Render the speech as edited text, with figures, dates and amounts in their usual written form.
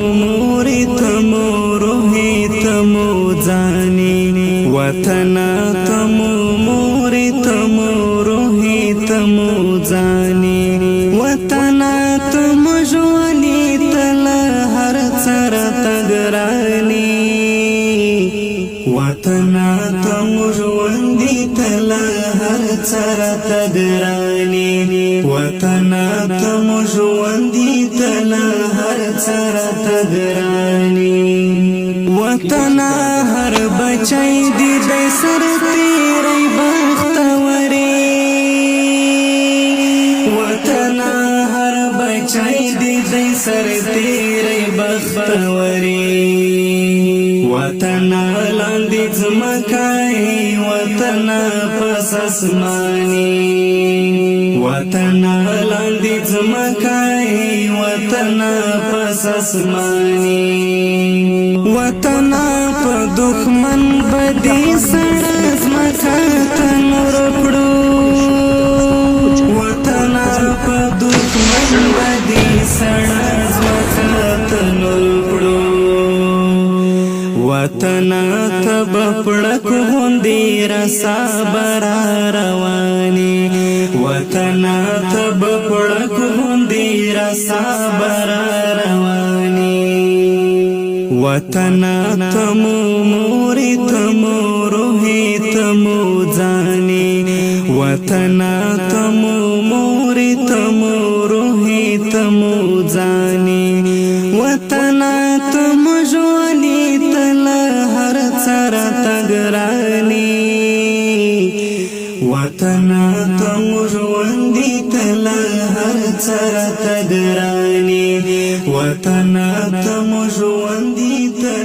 موری تمو روحی تمو زانی وطنا تمو موری تمو روحی تمو زانی وطنا تمو جوانی تل هر سر تگرانی وطنا تمو جوانی تل هر سر تگرانی وطنا تمو جوانی تل هر سر تگرانی وطنا هر بچای دی دی سر تیری بختوری وطنا هر بچای دی دی سر تیری بختوری وطنا لاندې ځمکای وطنا پس اسماني وطنا لاندې ځمکای وطنا پس اسماني وطنا په دښمن بدی سره ځمکه تنور کړو وطنا په دښمن بدی سره ځمکه تنور کړو وطنا تب پړک غوندې رسا برا رواني وطنا تب پړک غوندې رسا برا رواني وطنا تمو موری تمو روحی تمو زانی وطنا تمو موری تمو روحی تمو زانی وطنا تمو جوانی تل هر سر تگرانی وطنا تمو جوانی تل هر سر تگرانی وطنا تمو جوانی تل